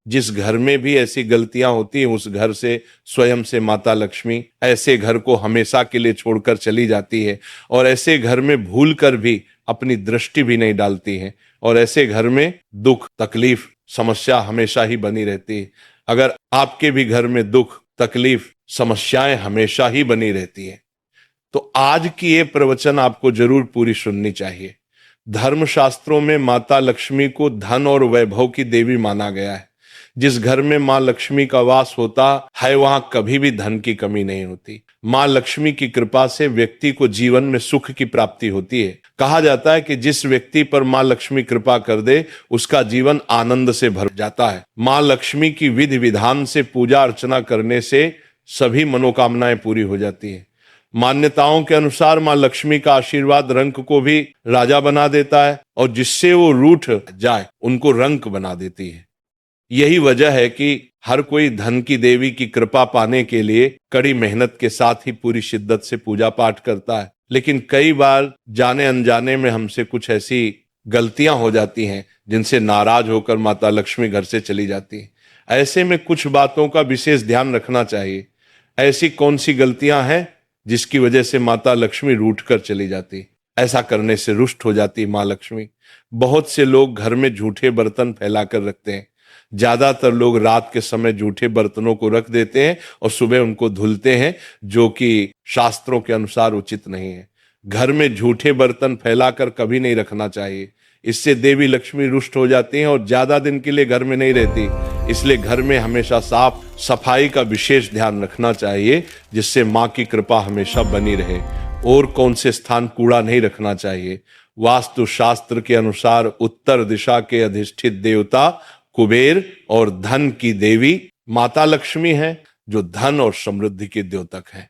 जिस घर में भी ऐसी गलतियां होती हैं उस घर से स्वयं से माता लक्ष्मी ऐसे घर को हमेशा के लिए छोड़कर चली जाती है, और ऐसे घर में भूल कर भी अपनी दृष्टि भी नहीं डालती है, और ऐसे घर में दुख तकलीफ समस्या हमेशा ही बनी रहती है। अगर आपके भी घर में दुख तकलीफ समस्याएं हमेशा ही बनी रहती है तो आज की ये प्रवचन आपको जरूर पूरी सुननी चाहिए। धर्मशास्त्रों में माता लक्ष्मी को धन और वैभव की देवी माना गया है। जिस घर में मां लक्ष्मी का वास होता है वहां कभी भी धन की कमी नहीं होती। मां लक्ष्मी की कृपा से व्यक्ति को जीवन में सुख की प्राप्ति होती है। कहा जाता है कि जिस व्यक्ति पर मां लक्ष्मी कृपा कर दे उसका जीवन आनंद से भर जाता है। मां लक्ष्मी की विधि विधान से पूजा अर्चना करने से सभी मनोकामनाएं पूरी हो जाती है। मान्यताओं के अनुसार मां लक्ष्मी का आशीर्वाद रंक को भी राजा बना देता है और जिससे वो रूठ जाए उनको रंक बना देती है। यही वजह है कि हर कोई धन की देवी की कृपा पाने के लिए कड़ी मेहनत के साथ ही पूरी शिद्दत से पूजा पाठ करता है। लेकिन कई बार जाने अनजाने में हमसे कुछ ऐसी गलतियां हो जाती हैं जिनसे नाराज होकर माता लक्ष्मी घर से चली जाती है। ऐसे में कुछ बातों का विशेष ध्यान रखना चाहिए। ऐसी कौन सी गलतियां हैं जिसकी वजह से माता लक्ष्मी रूठ कर चली जाती? ऐसा करने से रुष्ट हो जाती मां लक्ष्मी। बहुत से लोग घर में झूठे बर्तन फैला कर रखते हैं। ज्यादातर लोग रात के समय झूठे बर्तनों को रख देते हैं और सुबह उनको धुलते हैं, जो कि शास्त्रों के अनुसार उचित नहीं है। घर में झूठे बर्तन फैलाकर कभी नहीं रखना चाहिए। इससे देवी लक्ष्मी रुष्ट हो जाती हैं और ज्यादा दिन के लिए घर में नहीं रहती। इसलिए घर में हमेशा साफ सफाई का विशेष ध्यान रखना चाहिए जिससे मां की कृपा हमेशा बनी रहे। और कौन से स्थान कूड़ा नहीं रखना चाहिए? वास्तु शास्त्र के अनुसार उत्तर दिशा के अधिष्ठित देवता कुबेर और धन की देवी माता लक्ष्मी है, जो धन और समृद्धि के द्योतक है।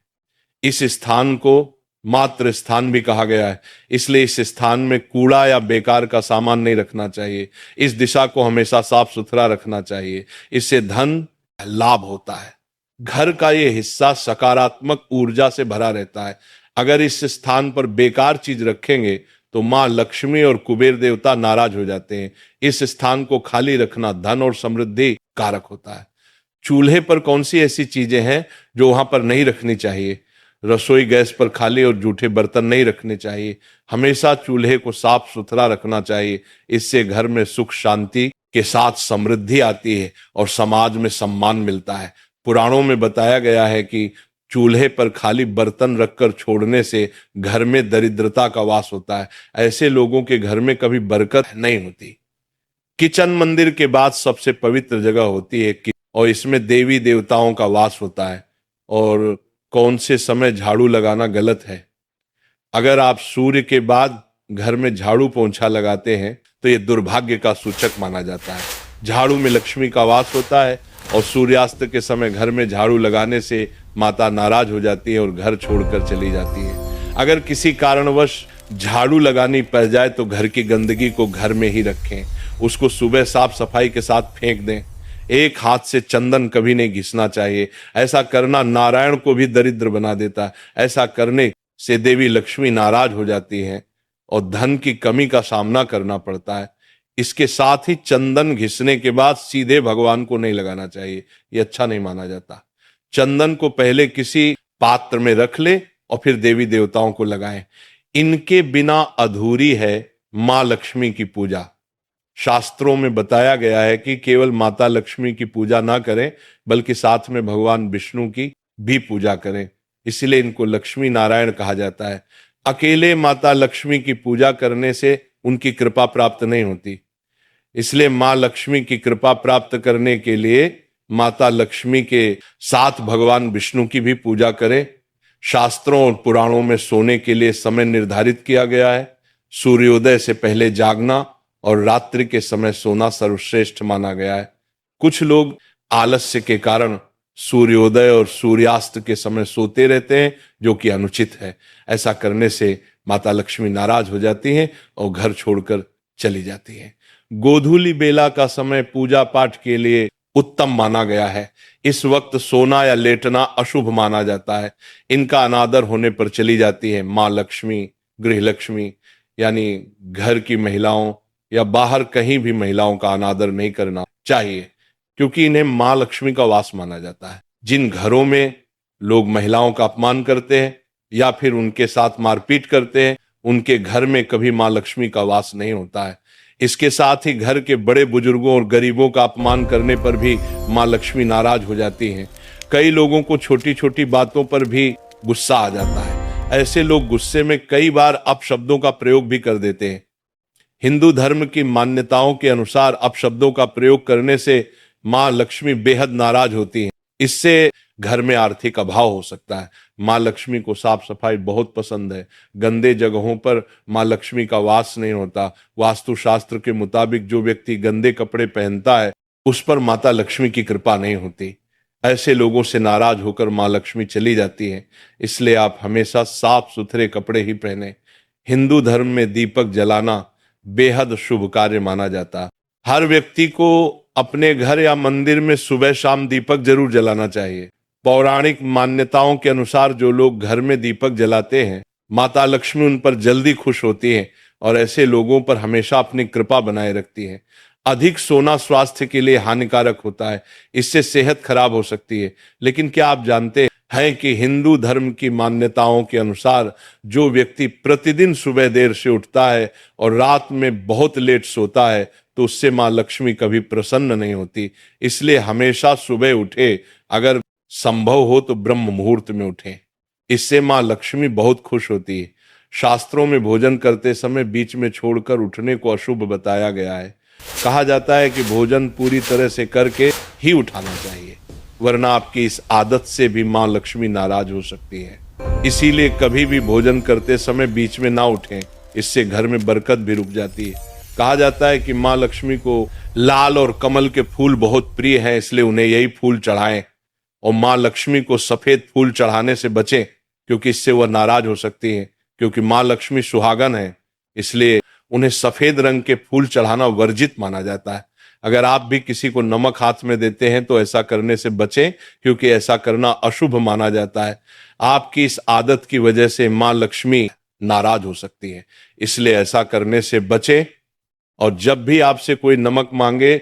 इस स्थान को मातृ स्थान भी कहा गया है, इसलिए इस स्थान में कूड़ा या बेकार का सामान नहीं रखना चाहिए। इस दिशा को हमेशा साफ सुथरा रखना चाहिए, इससे धन लाभ होता है। घर का ये हिस्सा सकारात्मक ऊर्जा से भरा रहता है। अगर इस स्थान पर बेकार चीज रखेंगे तो मां लक्ष्मी और कुबेर देवता नाराज हो जाते हैं। इस स्थान को खाली रखना धन और समृद्धि कारक होता है। चूल्हे पर कौन सी ऐसी चीजें हैं जो वहां पर नहीं रखनी चाहिए? रसोई गैस पर खाली और जूठे बर्तन नहीं रखने चाहिए। हमेशा चूल्हे को साफ सुथरा रखना चाहिए। इससे घर में सुख शांति के साथ समृद्धि आती है और समाज में सम्मान मिलता है। पुराणों में बताया गया है कि चूल्हे पर खाली बर्तन रखकर छोड़ने से घर में दरिद्रता का वास होता है। ऐसे लोगों के घर में कभी बरकत नहीं होती। किचन मंदिर के बाद सबसे पवित्र जगह होती है और इसमें देवी देवताओं का वास होता है। और कौन से समय झाड़ू लगाना गलत है? अगर आप सूर्य के बाद घर में झाड़ू पोंछा लगाते हैं तो यह दुर्भाग्य का सूचक माना जाता है। झाड़ू में लक्ष्मी का वास होता है और सूर्यास्त के समय घर में झाड़ू लगाने से माता नाराज हो जाती है और घर छोड़कर चली जाती है। अगर किसी कारणवश झाड़ू लगानी पड़ जाए तो घर की गंदगी को घर में ही रखें, उसको सुबह साफ सफाई के साथ फेंक दें। एक हाथ से चंदन कभी नहीं घिसना चाहिए। ऐसा करना नारायण को भी दरिद्र बना देता है। ऐसा करने से देवी लक्ष्मी नाराज हो जाती है और धन की कमी का सामना करना पड़ता है। इसके साथ ही चंदन घिसने के बाद सीधे भगवान को नहीं लगाना चाहिए, ये अच्छा नहीं माना जाता। चंदन को पहले किसी पात्र में रख ले और फिर देवी देवताओं को लगाएं। इनके बिना अधूरी है मां लक्ष्मी की पूजा। शास्त्रों में बताया गया है कि केवल माता लक्ष्मी की पूजा ना करें बल्कि साथ में भगवान विष्णु की भी पूजा करें। इसलिए इनको लक्ष्मी नारायण कहा जाता है। अकेले माता लक्ष्मी की पूजा करने से उनकी कृपा प्राप्त नहीं होती। इसलिए मां लक्ष्मी की कृपा प्राप्त करने के लिए माता लक्ष्मी के साथ भगवान विष्णु की भी पूजा करें। शास्त्रों और पुराणों में सोने के लिए समय निर्धारित किया गया है। सूर्योदय से पहले जागना और रात्रि के समय सोना सर्वश्रेष्ठ माना गया है। कुछ लोग आलस्य के कारण सूर्योदय और सूर्यास्त के समय सोते रहते हैं, जो कि अनुचित है। ऐसा करने से माता लक्ष्मी नाराज हो जाती हैं और घर छोड़कर चली जाती हैं। गोधूली बेला का समय पूजा पाठ के लिए उत्तम माना गया है। इस वक्त सोना या लेटना अशुभ माना जाता है। इनका अनादर होने पर चली जाती है मां लक्ष्मी, गृह लक्ष्मी, यानी घर की महिलाओं या बाहर कहीं भी महिलाओं का अनादर नहीं करना चाहिए। क्योंकि इन्हें मां लक्ष्मी का वास माना जाता है। जिन घरों में लोग महिलाओं का अपमान करते हैं या फिर उनके साथ मारपीट करते हैं, उनके घर में कभी मां लक्ष्मी का वास नहीं होता है। इसके साथ ही घर के बड़े बुजुर्गों और गरीबों का अपमान करने पर भी मां लक्ष्मी नाराज हो जाती हैं। कई लोगों को छोटी छोटी बातों पर भी गुस्सा आ जाता है। ऐसे लोग गुस्से में कई बार अपशब्दों का प्रयोग भी कर देते हैं। हिंदू धर्म की मान्यताओं के अनुसार अपशब्दों का प्रयोग करने से मां लक्ष्मी बेहद नाराज होती हैं। इससे घर में आर्थिक अभाव हो सकता है। मां लक्ष्मी को साफ सफाई बहुत पसंद है। गंदे जगहों पर मां लक्ष्मी का वास नहीं होता। वास्तु शास्त्र के मुताबिक जो व्यक्ति गंदे कपड़े पहनता है उस पर माता लक्ष्मी की कृपा नहीं होती। ऐसे लोगों से नाराज होकर मां लक्ष्मी चली जाती है। इसलिए आप हमेशा साफ सुथरे कपड़े ही पहने। हिंदू धर्म में दीपक जलाना बेहद शुभ कार्य माना जाता है। हर व्यक्ति को अपने घर या मंदिर में सुबह शाम दीपक जरूर जलाना चाहिए। पौराणिक मान्यताओं के अनुसार जो लोग घर में दीपक जलाते हैं, माता लक्ष्मी उन पर जल्दी खुश होती है और ऐसे लोगों पर हमेशा अपनी कृपा बनाए रखती है। अधिक सोना स्वास्थ्य के लिए हानिकारक होता है, इससे सेहत खराब हो सकती है। लेकिन क्या आप जानते हैं कि हिंदू धर्म की मान्यताओं के अनुसार जो व्यक्ति प्रतिदिन सुबह देर से उठता है और रात में बहुत लेट सोता है तो उससे मां लक्ष्मी कभी प्रसन्न नहीं होती। इसलिए हमेशा सुबह उठे, अगर संभव हो तो ब्रह्म मुहूर्त में उठें। इससे मां लक्ष्मी बहुत खुश होती है। शास्त्रों में भोजन करते समय बीच में छोड़कर उठने को अशुभ बताया गया है। कहा जाता है कि भोजन पूरी तरह से करके ही उठाना चाहिए, वरना आपकी इस आदत से भी मां लक्ष्मी नाराज हो सकती है। इसीलिए कभी भी भोजन करते समय बीच में ना उठें, इससे घर में बरकत भी रुक जाती है। कहा जाता है कि मां लक्ष्मी को लाल और कमल के फूल बहुत प्रिय हैं, इसलिए उन्हें यही फूल चढ़ाएं। और मां लक्ष्मी को सफेद फूल चढ़ाने से बचें, क्योंकि इससे वह नाराज हो सकती हैं। क्योंकि मां लक्ष्मी सुहागन है, इसलिए उन्हें सफेद रंग के फूल चढ़ाना वर्जित माना जाता है। अगर आप भी किसी को नमक हाथ में देते हैं तो ऐसा करने से बचें, क्योंकि ऐसा करना अशुभ माना जाता है। आपकी इस आदत की वजह से मां लक्ष्मी नाराज हो सकती है, इसलिए ऐसा करने से बचें। और जब भी आपसे कोई नमक मांगे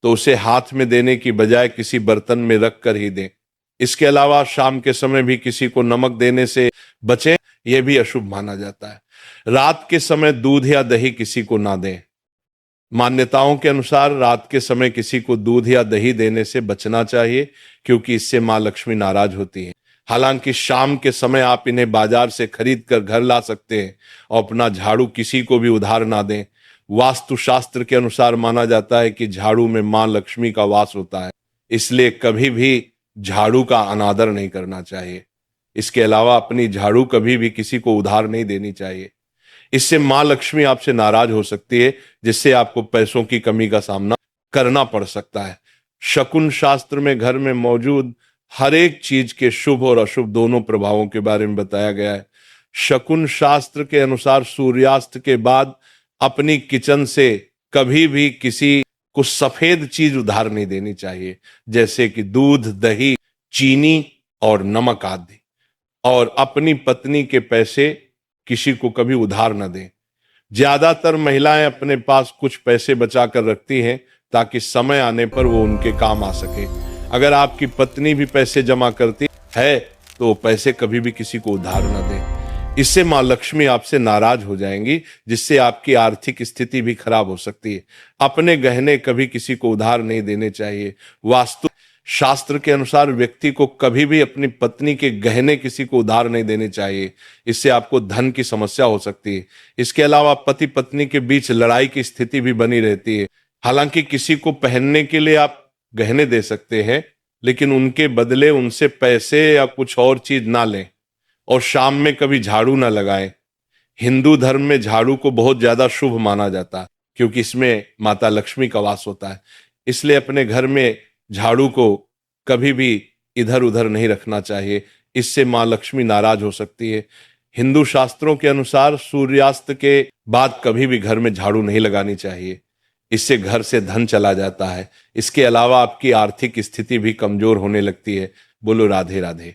तो उसे हाथ में देने की बजाय किसी बर्तन में रख कर ही दें। इसके अलावा शाम के समय भी किसी को नमक देने से बचें, यह भी अशुभ माना जाता है। रात के समय दूध या दही किसी को ना दें। मान्यताओं के अनुसार रात के समय किसी को दूध या दही देने से बचना चाहिए, क्योंकि इससे मां लक्ष्मी नाराज होती है। हालांकि शाम के समय आप इन्हें बाजार से खरीद कर घर ला सकते हैं और अपना झाड़ू किसी को भी उधार ना दें। वास्तु शास्त्र के अनुसार माना जाता है कि झाड़ू में मां लक्ष्मी का वास होता है, इसलिए कभी भी झाड़ू का अनादर नहीं करना चाहिए। इसके अलावा अपनी झाड़ू कभी भी किसी को उधार नहीं देनी चाहिए। इससे मां लक्ष्मी आपसे नाराज हो सकती है, जिससे आपको पैसों की कमी का सामना करना पड़ सकता है। शकुन शास्त्र में घर में मौजूद हर एक चीज के शुभ और अशुभ दोनों प्रभावों के बारे में बताया गया है। शकुन शास्त्र के अनुसार सूर्यास्त के बाद अपनी किचन से कभी भी किसी को सफेद चीज उधार नहीं देनी चाहिए, जैसे कि दूध, दही, चीनी और नमक आदि। और अपनी पत्नी के पैसे किसी को कभी उधार न दें। ज्यादातर महिलाएं अपने पास कुछ पैसे बचा कर रखती हैं ताकि समय आने पर वो उनके काम आ सके। अगर आपकी पत्नी भी पैसे जमा करती है तो पैसे कभी भी किसी को उधार न दें। इससे मां लक्ष्मी आपसे नाराज हो जाएंगी, जिससे आपकी आर्थिक स्थिति भी खराब हो सकती है। अपने गहने कभी किसी को उधार नहीं देने चाहिए। वास्तु शास्त्र के अनुसार व्यक्ति को कभी भी अपनी पत्नी के गहने किसी को उधार नहीं देने चाहिए, इससे आपको धन की समस्या हो सकती है। इसके अलावा पति पत्नी के बीच लड़ाई की स्थिति भी बनी रहती है। हालांकि किसी को पहनने के लिए आप गहने दे सकते हैं, लेकिन उनके बदले उनसे पैसे या कुछ और चीज ना लें। और शाम में कभी झाड़ू ना लगाएं। हिंदू धर्म में झाड़ू को बहुत ज्यादा शुभ माना जाता है, क्योंकि इसमें माता लक्ष्मी का वास होता है। इसलिए अपने घर में झाड़ू को कभी भी इधर उधर नहीं रखना चाहिए, इससे मां लक्ष्मी नाराज हो सकती है। हिंदू शास्त्रों के अनुसार सूर्यास्त के बाद कभी भी घर में झाड़ू नहीं लगानी चाहिए, इससे घर से धन चला जाता है। इसके अलावा आपकी आर्थिक स्थिति भी कमजोर होने लगती है। बोलो राधे राधे।